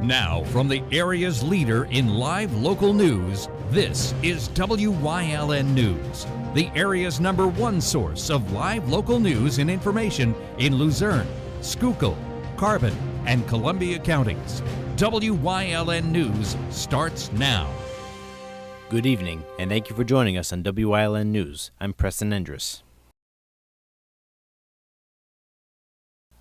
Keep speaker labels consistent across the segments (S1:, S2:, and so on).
S1: Now, from the area's leader in live local news, this is WYLN News, the area's #1 source of live local news and information in Luzerne, Schuylkill, Carbon, and Columbia counties. WYLN News starts now.
S2: Good evening, and thank you for joining us on WYLN News. I'm Preston Endress.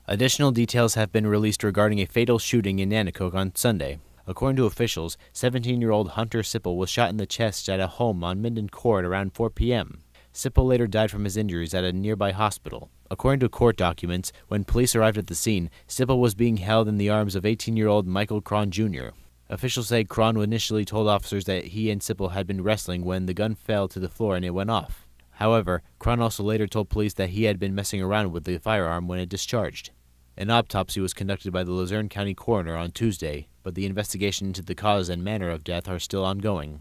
S2: Additional details have been released regarding a fatal shooting in Nanticoke on Sunday. According to officials, 17-year-old Hunter Sipple was shot in the chest at a home on Minden Court around 4 p.m. Sipple later died from his injuries at a nearby hospital. According to court documents, when police arrived at the scene, Sipple was being held in the arms of 18-year-old Michael Cron Jr. Officials say Cron initially told officers that he and Sipple had been wrestling when the gun fell to the floor and it went off. However, Cron also later told police that he had been messing around with the firearm when it discharged. An autopsy was conducted by the Luzerne County coroner on Tuesday, but the investigation into the cause and manner of death are still ongoing.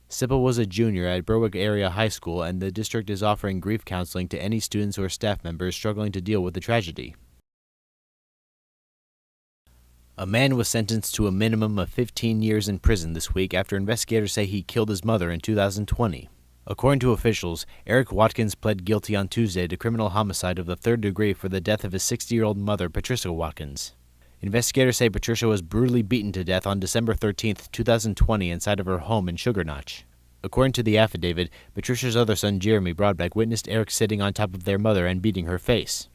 S2: Sipple was a junior at Berwick Area High School, and the district is offering grief counseling to any students or staff members struggling to deal with the tragedy. A man was sentenced to a minimum of 15 years in prison this week after investigators say he killed his mother in 2020. According to officials, Eric Watkins pled guilty on Tuesday to criminal homicide of the third degree for the death of his 60-year-old mother, Patricia Watkins. Investigators say Patricia was brutally beaten to death on December 13, 2020 inside of her home in Sugar Notch. According to the affidavit, Patricia's other son, Jeremy Broadbeck, witnessed Eric sitting on top of their mother and beating her face.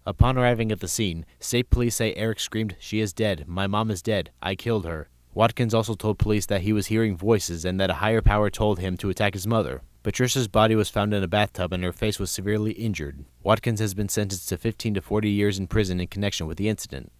S2: Upon arriving at the scene, state police say Eric screamed, "She is dead. My mom is dead. I killed her." Watkins also told police that he was hearing voices and that a higher power told him to attack his mother. Patricia's body was found in a bathtub and her face was severely injured. Watkins has been sentenced to 15 to 40 years in prison in connection with the incident.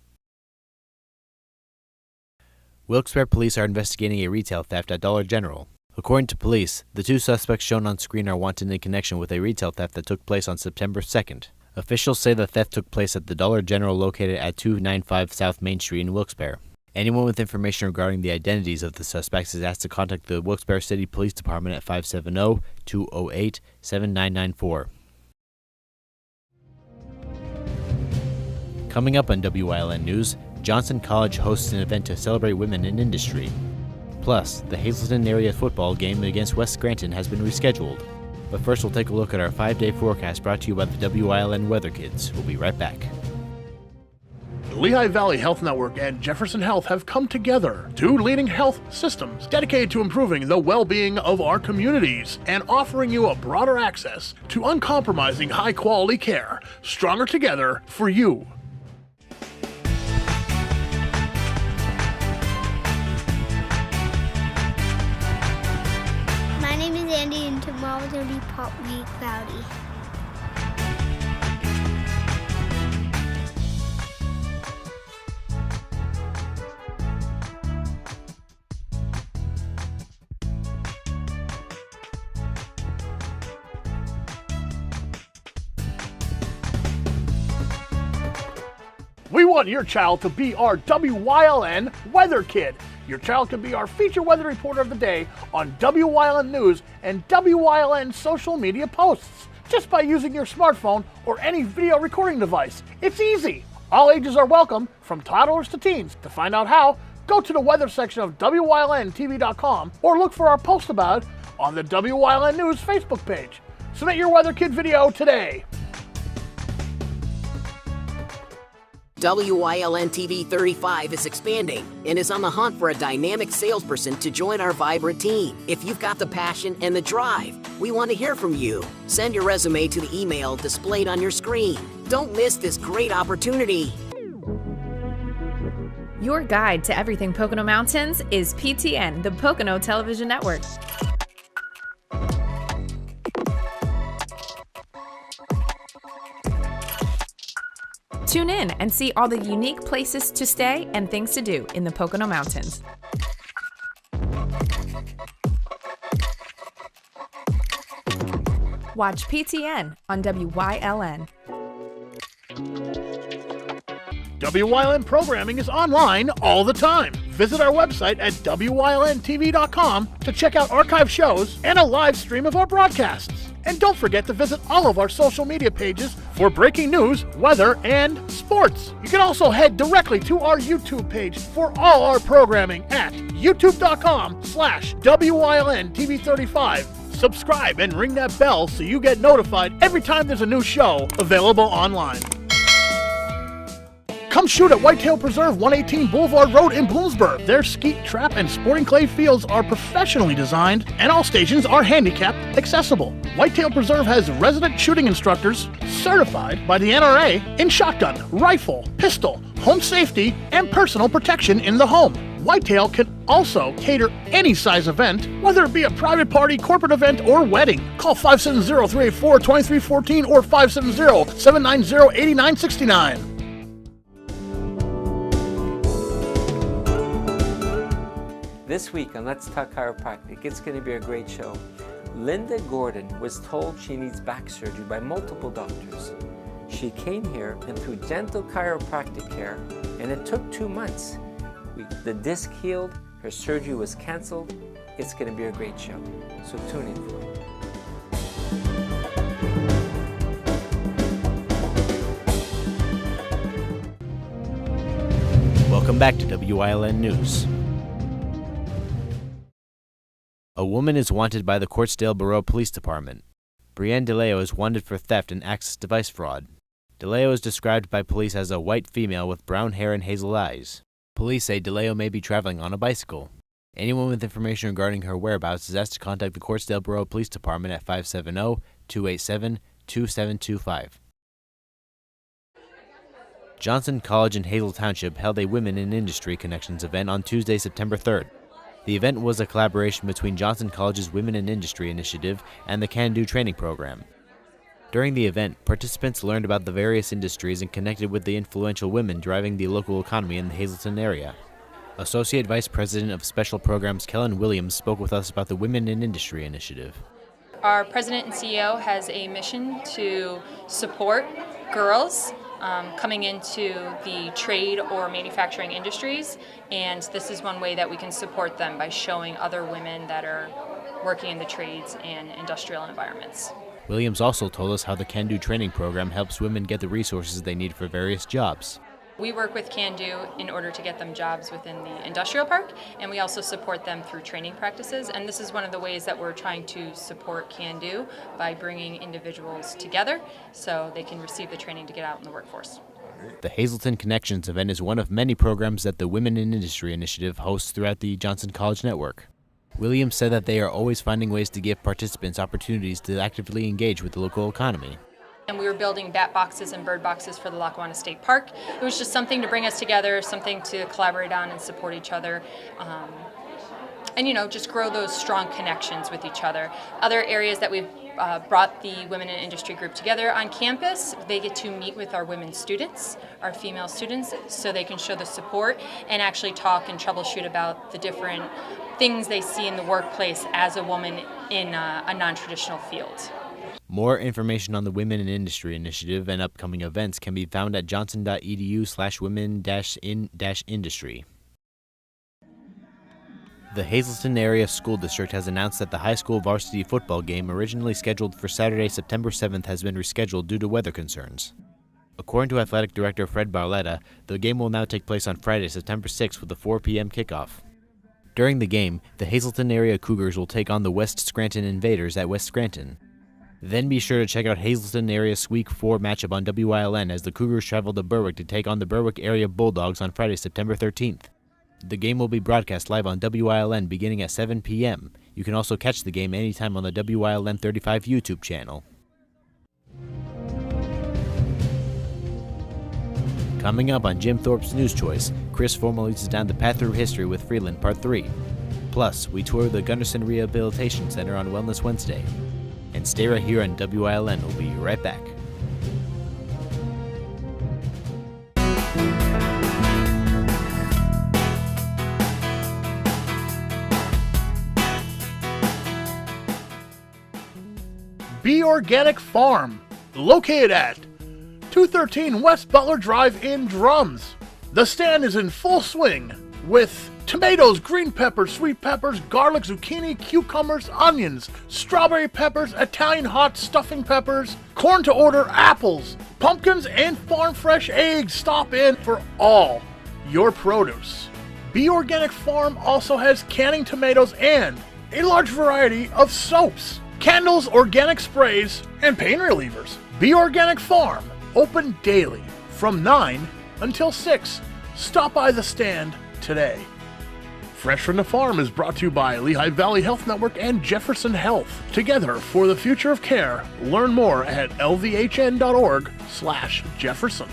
S2: Wilkes-Barre police are investigating a retail theft at Dollar General. According to police, the two suspects shown on screen are wanted in connection with a retail theft that took place on September 2nd. Officials say the theft took place at the Dollar General located at 295 South Main Street in Wilkes-Barre. Anyone with information regarding the identities of the suspects is asked to contact the Wilkes-Barre City Police Department at 570-208-7994. Coming up on WYLN News, Johnson College hosts an event to celebrate women in industry. Plus, the Hazleton area football game against West Scranton has been rescheduled. But first, we'll take a look at our 5-day forecast brought to you by the WYLN Weather Kids. We'll be right back.
S3: The Lehigh Valley Health Network and Jefferson Health have come together, two leading health systems dedicated to improving the well-being of our communities and offering you a broader access to uncompromising high-quality care, stronger together for you.
S4: My name is Andy, and tomorrow's going to be partly cloudy.
S3: We want your child to be our WYLN Weather Kid. Your child can be our feature weather reporter of the day on WYLN News and WYLN social media posts, just by using your smartphone or any video recording device. It's easy. All ages are welcome, from toddlers to teens. To find out how, go to the weather section of WYLNTV.com or look for our post about it on the WYLN News Facebook page. Submit your Weather Kid video today.
S5: WYLN TV 35 is expanding and is on the hunt for a dynamic salesperson to join our vibrant team. If you've got the passion and the drive, we want to hear from you. Send your resume to the email displayed on your screen. Don't miss this great opportunity.
S6: Your guide to everything Pocono Mountains is PTN, the Pocono Television Network. Tune in and see all the unique places to stay and things to do in the Pocono Mountains. Watch PTN on WYLN.
S3: WYLN programming is online all the time. Visit our website at WYLNTV.com to check out archive shows and a live stream of our broadcasts. And don't forget to visit all of our social media pages for breaking news, weather, and sports. You can also head directly to our YouTube page for all our programming at youtube.com/WYLNTV35. Subscribe and ring that bell so you get notified every time there's a new show available online. Come shoot at Whitetail Preserve, 118 Boulevard Road in Bloomsburg. Their skeet, trap, and sporting clay fields are professionally designed, and all stations are handicapped accessible. Whitetail Preserve has resident shooting instructors certified by the NRA in shotgun, rifle, pistol, home safety, and personal protection in the home. Whitetail can also cater any size event, whether it be a private party, corporate event, or wedding. Call 570-384-2314 or 570-790-8969.
S7: This week on Let's Talk Chiropractic, it's going to be a great show. Linda Gordon was told she needs back surgery by multiple doctors. She came here and through gentle chiropractic care, and it took 2 months. The disc healed, her surgery was canceled. It's going to be a great show, so tune in for it.
S2: Welcome back to WYLN News. A woman is wanted by the Courtsdale Borough Police Department. Brienne DeLeo is wanted for theft and access device fraud. DeLeo is described by police as a white female with brown hair and hazel eyes. Police say DeLeo may be traveling on a bicycle. Anyone with information regarding her whereabouts is asked to contact the Courtsdale Borough Police Department at 570-287-2725. Johnson College in Hazel Township held a Women in Industry Connections event on Tuesday, September 3rd. The event was a collaboration between Johnson College's Women in Industry initiative and the Can Do training program. During the event, participants learned about the various industries and connected with the influential women driving the local economy in the Hazleton area. Associate Vice President of Special Programs Kellen Williams spoke with us about the Women in Industry initiative.
S8: Our president and CEO has a mission to support girls coming into the trade or manufacturing industries, and this is one way that we can support them by showing other women that are working in the trades and industrial environments.
S2: Williams also told us how the Can Do training program helps women get the resources they need for various jobs.
S8: We work with Can Do in order to get them jobs within the industrial park, and we also support them through training practices, and this is one of the ways that we're trying to support Can Do by bringing individuals together so they can receive the training to get out in the workforce.
S2: The Hazleton Connections event is one of many programs that the Women in Industry initiative hosts throughout the Johnson College network. Williams said that they are always finding ways to give participants opportunities to actively engage with the local economy.
S8: And we were building bat boxes and bird boxes for the Lackawanna State Park. It was just something to bring us together, something to collaborate on and support each other. And just grow those strong connections with each other. Other areas that we've brought the Women in Industry group together on campus, they get to meet with our women students, our female students, so they can show the support and actually talk and troubleshoot about the different things they see in the workplace as a woman in a non-traditional field.
S2: More information on the Women in Industry initiative and upcoming events can be found at johnson.edu/women-in-industry. The Hazleton Area School District has announced that the high school varsity football game originally scheduled for Saturday, September 7th has been rescheduled due to weather concerns. According to Athletic Director Fred Barletta, the game will now take place on Friday, September 6th with a 4 p.m. kickoff. During the game, the Hazleton Area Cougars will take on the West Scranton Invaders at West Scranton. Then be sure to check out Hazleton Area's Week 4 matchup on WYLN as the Cougars travel to Berwick to take on the Berwick Area Bulldogs on Friday, September 13th. The game will be broadcast live on WYLN beginning at 7 p.m. You can also catch the game anytime on the WYLN 35 YouTube channel. Coming up on Jim Thorpe's News Choice, Chris Formal leads us down the path through history with Freeland Part 3. Plus, we tour the Gunderson Rehabilitation Center on Wellness Wednesday. And stay right here on WYLN. We'll be right back.
S3: Be Organic Farm, located at 213 West Butler Drive in Drums. The stand is in full swing. with tomatoes, green peppers, sweet peppers, garlic, zucchini, cucumbers, onions, strawberry peppers, Italian hot stuffing peppers, corn to order, apples, pumpkins, and farm fresh eggs. Stop in for all your produce. Be Organic Farm also has canning tomatoes and a large variety of soaps, candles, organic sprays, and pain relievers. Be Organic Farm, open daily from 9 until 6. Stop by the stand today. Fresh from the Farm is brought to you by Lehigh Valley Health Network and Jefferson Health. Together for the future of care. Learn more at lvhn.org/Jefferson.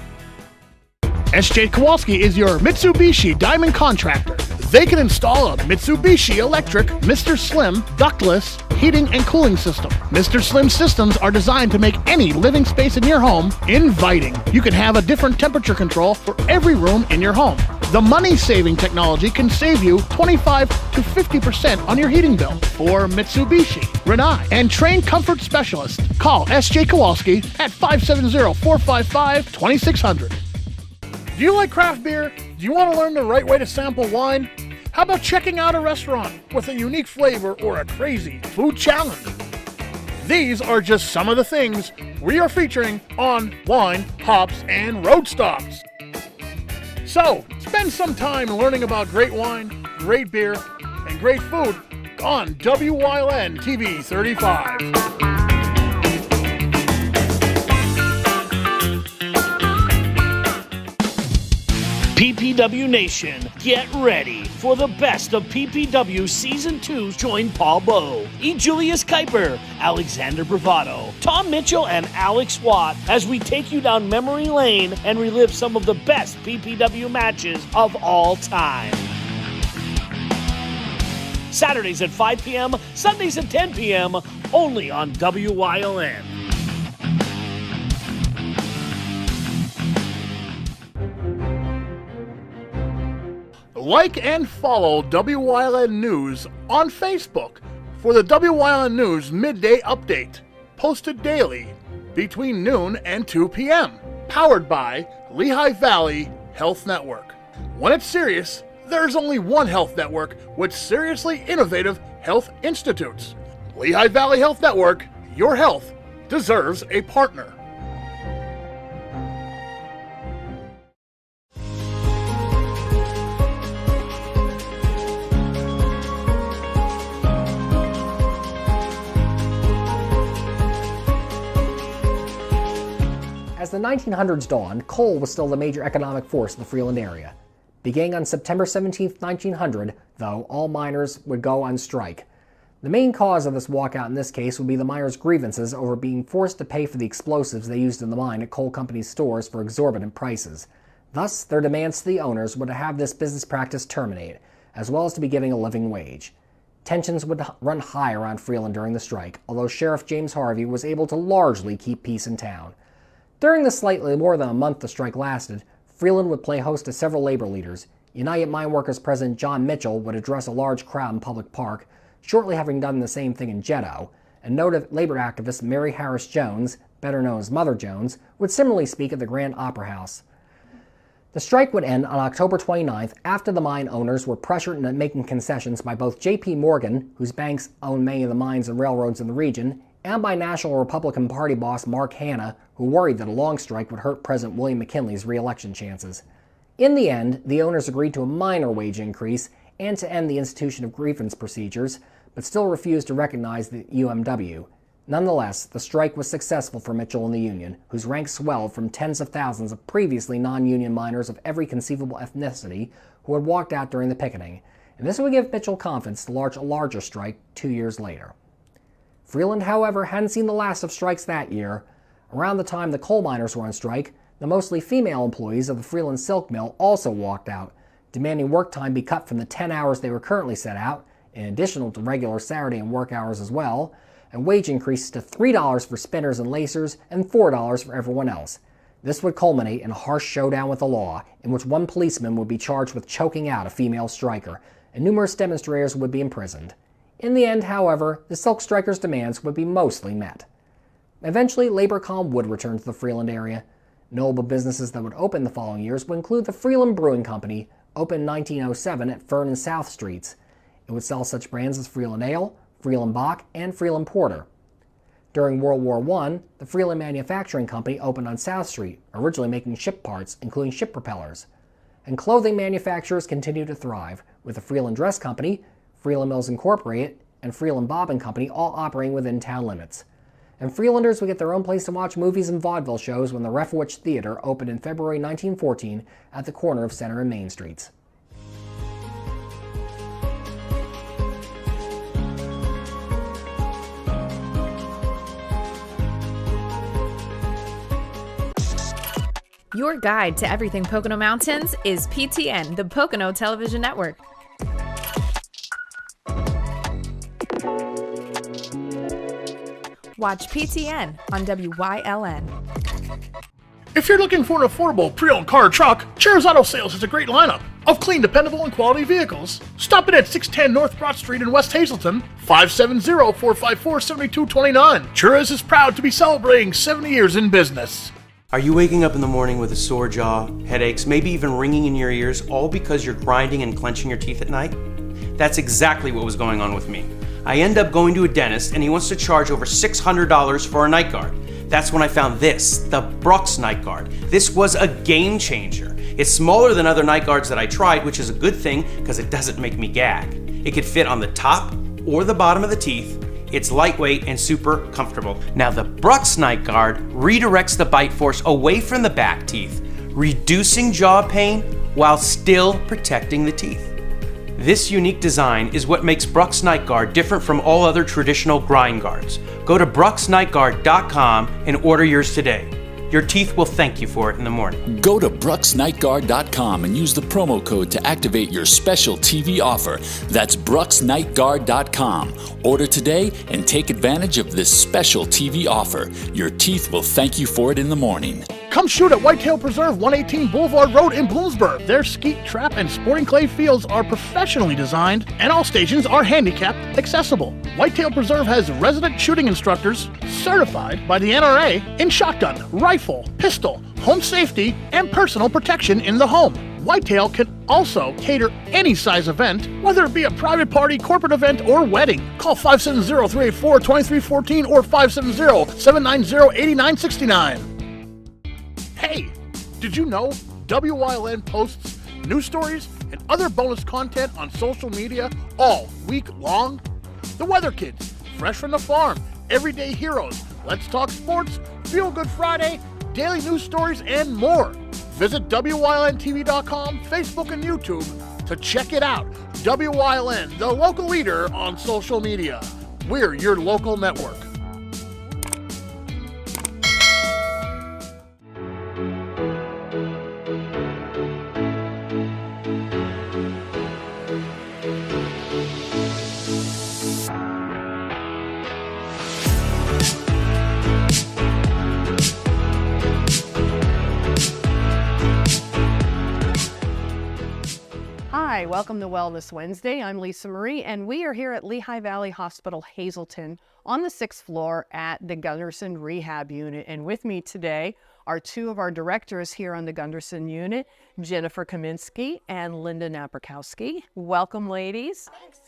S3: SJ Kowalski is your Mitsubishi Diamond Contractor. They can install a Mitsubishi electric Mr. Slim ductless heating and cooling system. Mr. Slim systems are designed to make any living space in your home inviting. You can have a different temperature control for every room in your home. The money-saving technology can save you 25 to 50% on your heating bill. For Mitsubishi, Rinnai, and trained comfort specialists, call SJ Kowalski at 570-455-2600. Do you like craft beer? Do you want to learn the right way to sample wine? How about checking out a restaurant with a unique flavor or a crazy food challenge? These are just some of the things we are featuring on Wine, Hops, and Road Stops. So, spend some time learning about great wine, great beer, and great food on WYLN TV 35.
S9: PPW Nation, get ready for the best of PPW Season 2. Join Paul Bowe, E. Julius Kuiper, Alexander Bravado, Tom Mitchell, and Alex Watt as we take you down memory lane and relive some of the best PPW matches of all time. Saturdays at 5 p.m., Sundays at 10 p.m., only on WYLN.
S3: Like and follow WYLN News on Facebook for the WYLN News Midday Update, posted daily between noon and 2 p.m., powered by Lehigh Valley Health Network. When it's serious, there's only one health network with seriously innovative health institutes. Lehigh Valley Health Network, your health deserves a partner.
S10: As the 1900s dawned, coal was still the major economic force in the Freeland area. Beginning on September 17, 1900, though, all miners would go on strike. The main cause of this walkout in this case would be the miners' grievances over being forced to pay for the explosives they used in the mine at coal companies' stores for exorbitant prices. Thus, their demands to the owners were to have this business practice terminate, as well as to be given a living wage. Tensions would run high around Freeland during the strike, although Sheriff James Harvey was able to largely keep peace in town. During the slightly more than a month the strike lasted, Freeland would play host to several labor leaders. United Mine Workers President John Mitchell would address a large crowd in Public Park, shortly having done the same thing in Jeddo, and noted labor activist Mary Harris Jones, better known as Mother Jones, would similarly speak at the Grand Opera House. The strike would end on October 29th after the mine owners were pressured into making concessions by both J.P. Morgan, whose banks own many of the mines and railroads in the region, and by National Republican Party boss Mark Hanna, who worried that a long strike would hurt President William McKinley's re-election chances. In the end, the owners agreed to a minor wage increase and to end the institution of grievance procedures, but still refused to recognize the UMW. Nonetheless, the strike was successful for Mitchell and the union, whose ranks swelled from tens of thousands of previously non-union miners of every conceivable ethnicity who had walked out during the picketing, and this would give Mitchell confidence to launch a larger strike 2 years later. Freeland, however, hadn't seen the last of strikes that year. Around the time the coal miners were on strike, the mostly female employees of the Freeland Silk Mill also walked out, demanding work time be cut from the 10 hours they were currently set out, in addition to regular Saturday and work hours as well, and wage increases to $3 for spinners and lacers and $4 for everyone else. This would culminate in a harsh showdown with the law, in which one policeman would be charged with choking out a female striker, and numerous demonstrators would be imprisoned. In the end, however, the silk strikers' demands would be mostly met. Eventually, labor calm would return to the Freeland area. Notable businesses that would open the following years would include the Freeland Brewing Company, opened in 1907 at Fern and South Streets. It would sell such brands as Freeland Ale, Freeland Bock, and Freeland Porter. During World War I, the Freeland Manufacturing Company opened on South Street, originally making ship parts, including ship propellers. And clothing manufacturers continued to thrive, with the Freeland Dress Company, Freeland Mills Incorporated, and Freeland Bobbin Company all operating within town limits. And Freelanders would get their own place to watch movies and vaudeville shows when the Refowich Theater opened in February 1914 at the corner of Center and Main Streets.
S6: Your guide to everything Pocono Mountains is PTN, the Pocono Television Network. Watch PTN on WYLN.
S3: If you're looking for an affordable pre-owned car or truck, Cher's Auto Sales has a great lineup of clean, dependable, and quality vehicles. Stop in at 610 North Broad Street in West Hazleton, 570-454-7229. Cher's is proud to be celebrating 70 years in business.
S11: Are you waking up in the morning with a sore jaw, headaches, maybe even ringing in your ears, all because you're grinding and clenching your teeth at night? That's exactly what was going on with me. I end up going to a dentist and he wants to charge over $600 for a night guard. That's when I found this, the Brooks Night Guard. This was a game changer. It's smaller than other night guards that I tried, which is a good thing because it doesn't make me gag. It could fit on the top or the bottom of the teeth. It's lightweight and super comfortable. Now the Brooks Night Guard redirects the bite force away from the back teeth, reducing jaw pain while still protecting the teeth. This unique design is what makes Brooks Night Guard different from all other traditional grind guards. Go to brooksnightguard.com and order yours today. Your teeth will thank you for it in the morning.
S12: Go to brooksnightguard.com and use the promo code to activate your special TV offer. That's brooksnightguard.com. Order today and take advantage of this special TV offer. Your teeth will thank you for it in the morning.
S3: Come shoot at Whitetail Preserve, 118 Boulevard Road in Bloomsburg. Their skeet, trap, and sporting clay fields are professionally designed, and all stations are handicapped accessible. Whitetail Preserve has resident shooting instructors certified by the NRA in shotgun, rifle, pistol, home safety, and personal protection in the home. Whitetail can also cater any size event, whether it be a private party, corporate event, or wedding. Call 570-384-2314 or 570-790-8969. Hey, did you know WYLN posts news stories and other bonus content on social media all week long? The Weather Kids, Fresh from the Farm, Everyday Heroes, Let's Talk Sports, Feel Good Friday, daily news stories, and more. Visit WYLNTV.com, Facebook, and YouTube to check it out. WYLN, the local leader on social media. We're your local network.
S13: Hi, welcome to Wellness Wednesday. I'm Lisa Marie, and we are here at Lehigh Valley Hospital, Hazleton, on the 6th floor at the Gunderson Rehab Unit. And with me today are two of our directors here on the Gunderson Unit, Jennifer Kaminsky and Linda Napierkowski. Welcome, ladies.
S14: Thanks.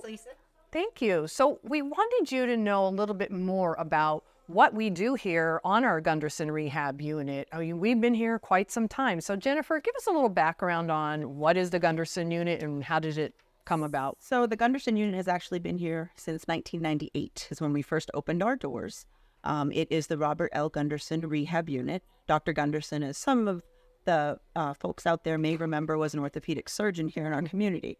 S13: Lisa. Thank you. So we wanted you to know a little bit more about what we do here on our Gunderson Rehab Unit. I mean, we've been here quite some time. So Jennifer, give us a little background on what is the Gunderson Unit and how did it come about?
S14: So the Gunderson Unit has actually been here since 1998 is when we first opened our doors. It is the Robert L. Gunderson Rehab Unit. Dr. Gunderson, as some of the folks out there may remember, was an orthopedic surgeon here in our community.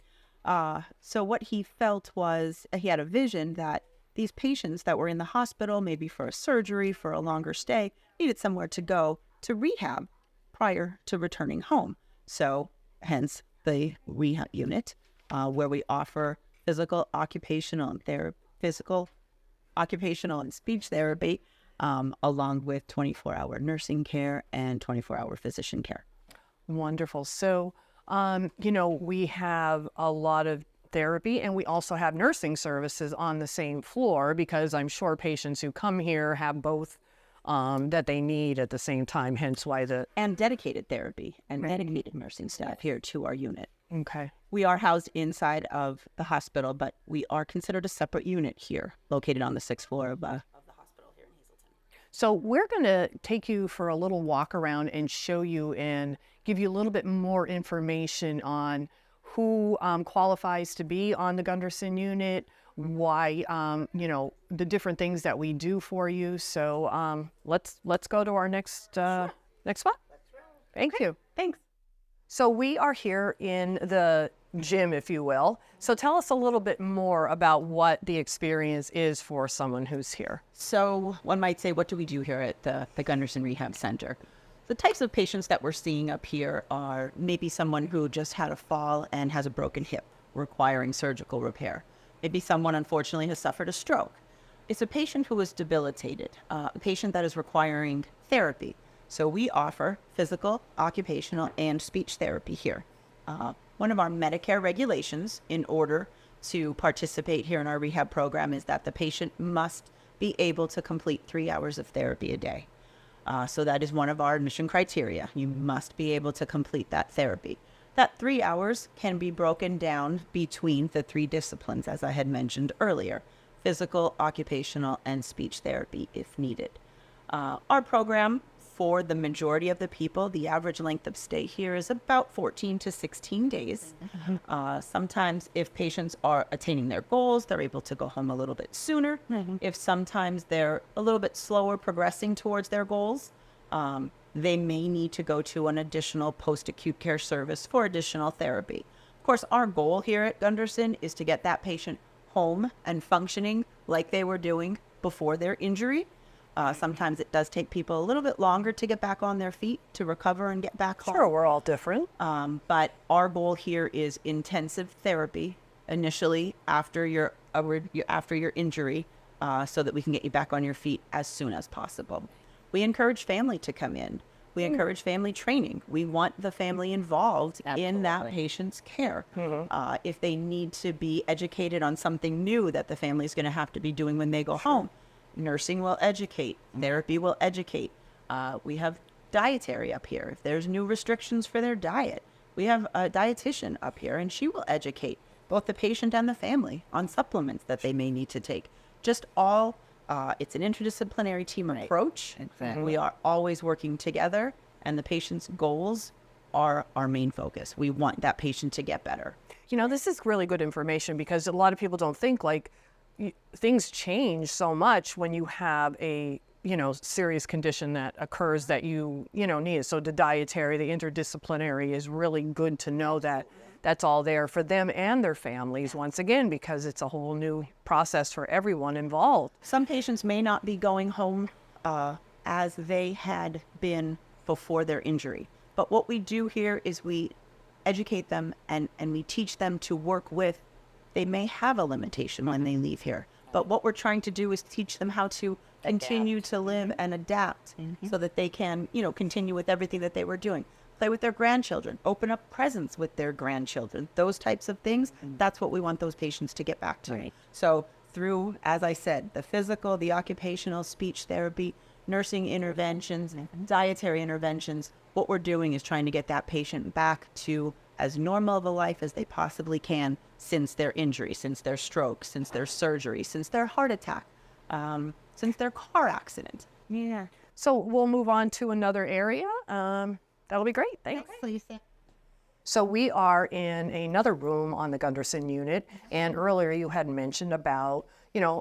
S14: So what he felt was he had a vision that these patients that were in the hospital, maybe for a surgery, for a longer stay, needed somewhere to go to rehab prior to returning home. So hence the rehab unit, where we offer physical, occupational, and speech therapy, along with 24-hour nursing care and 24-hour physician care.
S13: Wonderful. So, we have a lot of therapy, and we also have nursing services on the same floor, because I'm sure patients who come here have both that they need at the same time, hence why
S14: And dedicated therapy and dedicated nursing staff here to our unit.
S13: Okay.
S14: We are housed inside of the hospital, but we are considered a separate unit here, located on the 6th floor of the hospital here in Hazelton.
S13: So we're going to take you for a little walk around and show you and give you a little bit more information on who qualifies to be on the Gunderson unit, why, the different things that we do for you. So let's go to our next spot. Thank you.
S14: Thanks.
S13: So we are here in the gym, if you will. So tell us a little bit more about what the experience is for someone who's here.
S14: So one might say, what do we do here at the Gunderson Rehab Center? The types of patients that we're seeing up here are maybe someone who just had a fall and has a broken hip requiring surgical repair. Maybe someone, unfortunately, has suffered a stroke. It's a patient who is debilitated, a patient that is requiring therapy. So we offer physical, occupational, and speech therapy here. One of our Medicare regulations in order to participate here in our rehab program is that the patient must be able to complete 3 hours of therapy a day. So that is one of our admission criteria. You must be able to complete that therapy. That 3 hours can be broken down between the 3 disciplines, as I had mentioned earlier: physical, occupational, and speech therapy if needed. Our program, for the majority of the people, the average length of stay here is about 14 to 16 days. Sometimes if patients are attaining their goals, they're able to go home a little bit sooner. If sometimes they're a little bit slower progressing towards their goals, they may need to go to an additional post-acute care service for additional therapy. Of course, our goal here at Gunderson is to get that patient home and functioning like they were doing before their injury. Sometimes it does take people a little bit longer to get back on their feet, to recover and get back home.
S13: Sure, we're all different.
S14: But our goal here is intensive therapy initially after your injury, so that we can get you back on your feet as soon as possible. We encourage family to come in. We encourage family training. We want the family involved in that patient's care. If they need to be educated on something new that the family is going to have to be doing when they go home, nursing will educate, therapy will educate. We have dietary up here. If there's new restrictions for their diet, we have a dietitian up here, and she will educate both the patient and the family on supplements that they may need to take. Just all, it's an interdisciplinary team approach.
S13: Exactly.
S14: We are always working together, and the patient's goals are our main focus. We want that patient to get better.
S13: This is really good information, because a lot of people don't think things change so much when you have a serious condition that occurs that you need. So the dietary, the interdisciplinary is really good to know that that's all there for them and their families, once again, because it's a whole new process for everyone involved.
S14: Some patients may not be going home as they had been before their injury. But what we do here is we educate them and we teach them to work with. They may have a limitation when they leave here, but what we're trying to do is teach them how to continue to live and adapt so that they can, continue with everything that they were doing. Play with their grandchildren, open up presents with their grandchildren, those types of things. That's what we want those patients to get back to.
S13: Right.
S14: So through, as I said, the physical, the occupational, speech therapy, nursing interventions, dietary interventions, what we're doing is trying to get that patient back to as normal of a life as they possibly can since their injury, since their stroke, since their surgery, since their heart attack, since their car accident.
S13: Yeah. So we'll move on to another area. That'll be great. Thanks.
S14: Lisa.
S13: So we are in another room on the Gunderson unit, and earlier you had mentioned about,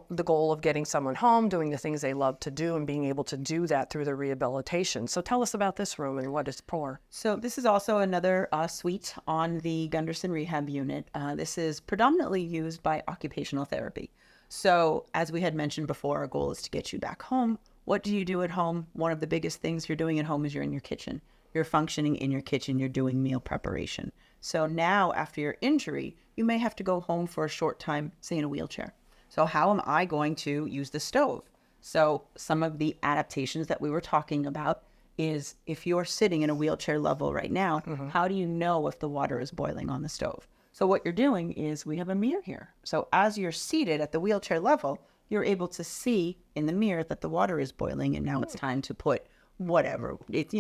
S13: the goal of getting someone home, doing the things they love to do, and being able to do that through the rehabilitation. So tell us about this room and what it's for.
S14: So this is also another suite on the Gunderson Rehab unit. This is predominantly used by occupational therapy. So as we had mentioned before, our goal is to get you back home. What do you do at home? One of the biggest things you're doing at home is you're in your kitchen. You're functioning in your kitchen. You're doing meal preparation. So now after your injury, you may have to go home for a short time, say in a wheelchair. So how am I going to use the stove? So some of the adaptations that we were talking about is if you're sitting in a wheelchair level right now, how do you know if the water is boiling on the stove? So what you're doing is we have a mirror here. So as you're seated at the wheelchair level, you're able to see in the mirror that the water is boiling, and now it's time to put whatever, it's,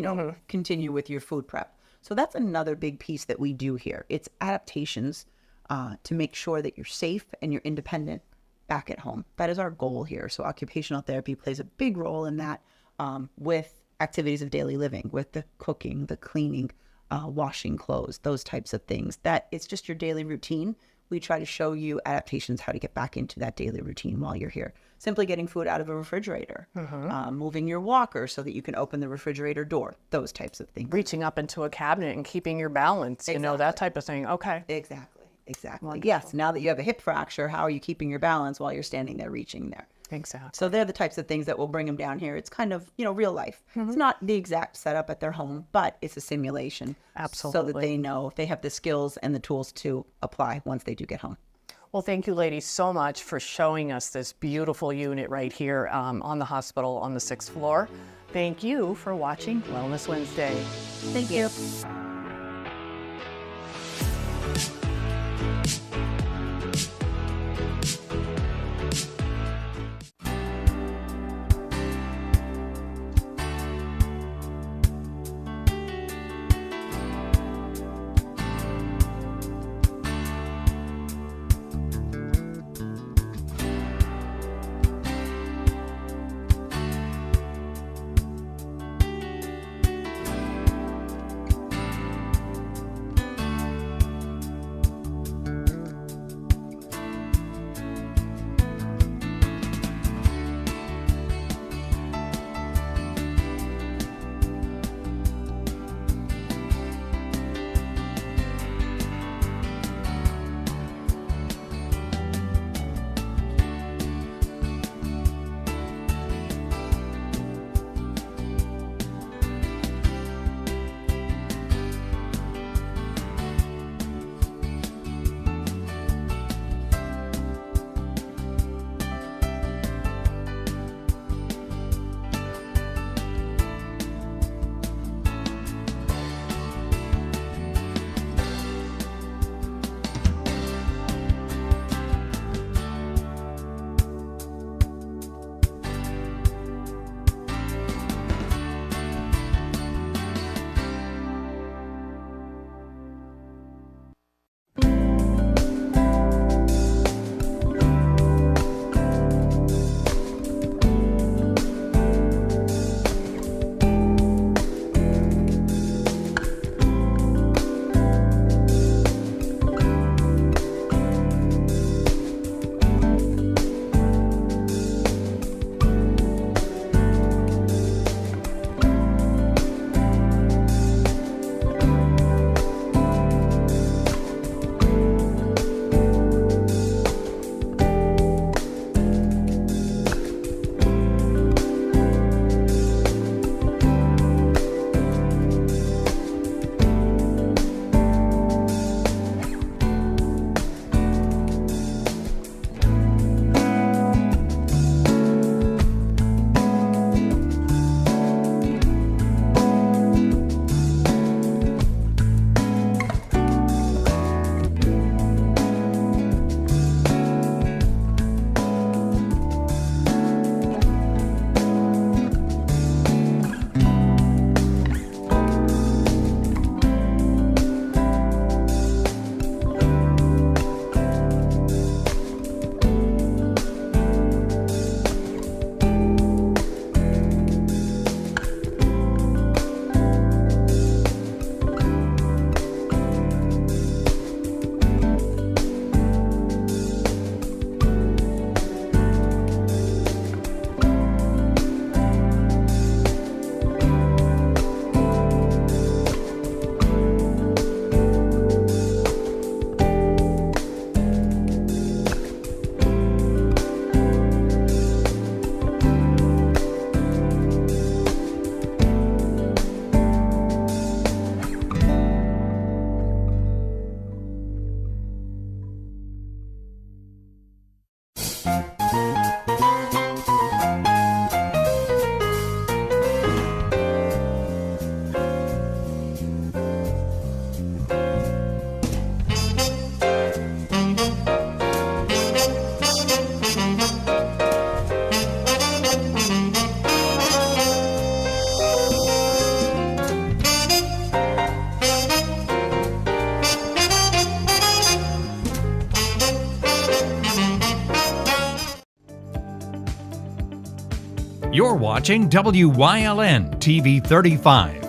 S14: continue with your food prep. So that's another big piece that we do here. It's adaptations to make sure that you're safe and you're independent back at home. That is our goal here. So occupational therapy plays a big role in that, with activities of daily living, with the cooking, the cleaning, washing clothes, those types of things. That it's just your daily routine. We try to show you adaptations, how to get back into that daily routine while you're here. Simply getting food out of a refrigerator, moving your walker so that you can open the refrigerator door, those types of things.
S13: Reaching up into a cabinet and keeping your balance, that type of thing. Okay.
S14: Exactly.
S13: Wonderful.
S14: Yes, now that you have a hip fracture, how are you keeping your balance while you're standing there reaching there?
S13: Exactly.
S14: So they're the types of things that will bring them down here. It's kind of, real life. It's not the exact setup at their home, but it's a simulation.
S13: Absolutely.
S14: So that they know they have the skills and the tools to apply once they do get home.
S13: Well, thank you, ladies, so much for showing us this beautiful unit right here on the hospital on the 6th floor. Thank you for watching Wellness Wednesday.
S14: Thank you.
S1: You're watching WYLN TV 35.